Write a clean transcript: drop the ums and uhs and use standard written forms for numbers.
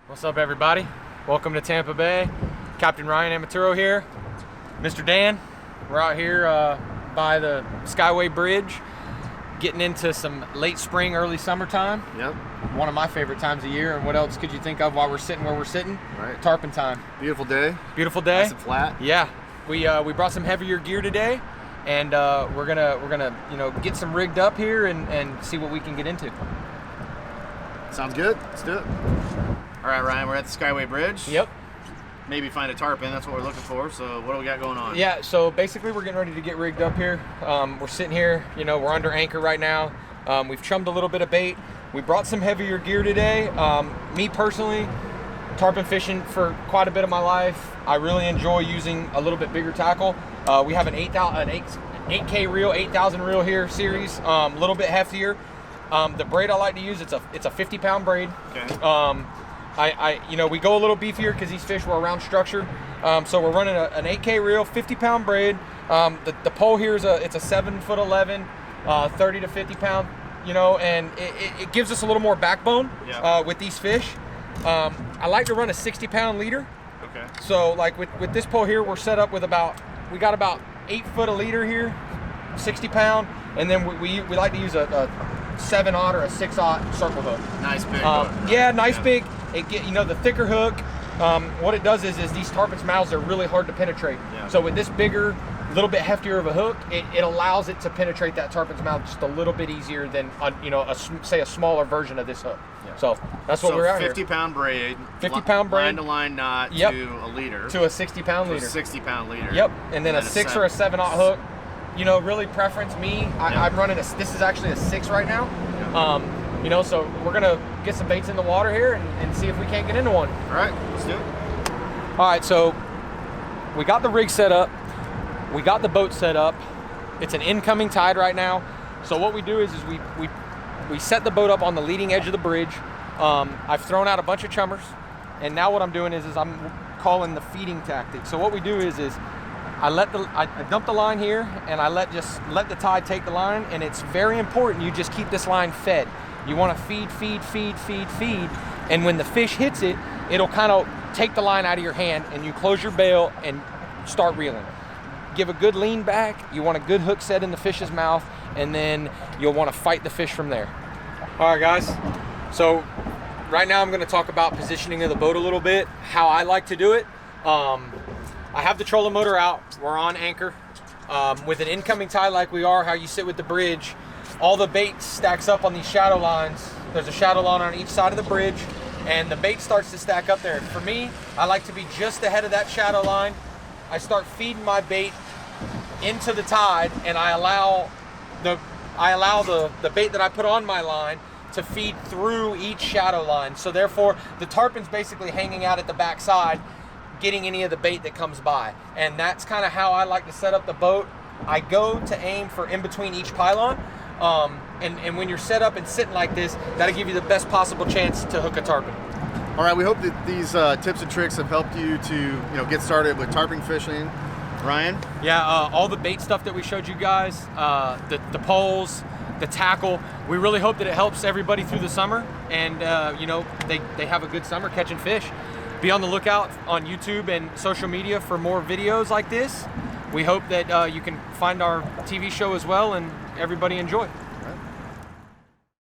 What's up, everybody? Welcome to Tampa Bay. Captain Ryan Amaturo here. Mr. Dan, we're out here by the Skyway Bridge, getting into some late spring, early summertime. Yep. One of my favorite times of year. And what else could you think of while we're sitting where we're sitting? Right. Tarpon time. Beautiful day. Beautiful day. Nice and flat. Yeah. We brought some heavier gear today, and we're gonna get some rigged up here and see what we can get into. Sounds good. Let's do it. All right, Ryan, we're at the Skyway Bridge. Yep. Maybe find a tarpon. That's what we're looking for. So what do we got going on? Yeah, so basically we're getting ready to get rigged up here. We're sitting here, we're under anchor right now. We've chummed a little bit of bait. We brought some heavier gear today. Me personally, tarpon fishing for quite a bit of my life. I really enjoy using a little bit bigger tackle. We have an 8K reel, 8,000 reel here series, a little bit heftier. The braid I like to use, it's a 50-pound braid. Okay. We go a little beefier because these fish were around structure. So we're running an 8K reel, 50-pound braid. The pole here is it's a 7'11", 30 to 50 pound, and it gives us a little more backbone with these fish. I like to run a 60-pound leader. Okay. So like with this pole here, we're set up with we got about 8 foot a leader here, 60 pound, and then we like to use a 7/0 or a 6/0 circle hook. Nice big hook. Yeah, nice big. It the thicker hook. What it does is these tarpon's mouths are really hard to penetrate. Yeah. So with this bigger, little bit heftier of a hook, it allows it to penetrate that tarpon's mouth just a little bit easier than say a smaller version of this hook. Yeah. So that's what we're out here. 50-pound braid. 50-pound braid. Line to line knot to a leader. To a 60-pound leader. 60-pound leader. Yep. And then a 6 or a 7/0 hook. Really preference me. I'm running this is actually a 6 right now. Yeah. So we're gonna get some baits in the water here and see if we can't get into one. All right, let's do it. All right, so we got the rig set up. We got the boat set up. It's an incoming tide right now. So what we do is we set the boat up on the leading edge of the bridge. I've thrown out a bunch of chummers, and now what I'm doing is I'm calling the feeding tactic. So what we do is I dump the line here, and I let the tide take the line, and it's very important you just keep this line fed. You want to feed, and when the fish hits it, it'll kind of take the line out of your hand, and you close your bail and start reeling. Give a good lean back. You want a good hook set in the fish's mouth, and then you'll want to fight the fish from there. All right, guys. So right now I'm going to talk about positioning of the boat a little bit, how I like to do it. I have the trolling motor out. We're on anchor. With an incoming tide like we are, how you sit with the bridge, all the bait stacks up on these shadow lines. There's a shadow line on each side of the bridge, and the bait starts to stack up there. For me, I like to be just ahead of that shadow line. I start feeding my bait into the tide, and I allow the bait that I put on my line to feed through each shadow line. So therefore, the tarpon's basically hanging out at the back side, getting any of the bait that comes by. And that's kind of how I like to set up the boat. I go to aim for in between each pylon. And when you're set up and sitting like this, that'll give you the best possible chance to hook a tarpon. All right, we hope that these tips and tricks have helped you to get started with tarpon fishing. Ryan? Yeah, all the bait stuff that we showed you guys, the poles, the tackle, we really hope that it helps everybody through the summer, and they have a good summer catching fish. Be on the lookout on YouTube and social media for more videos like this. We hope that you can find our TV show as well, and everybody enjoy.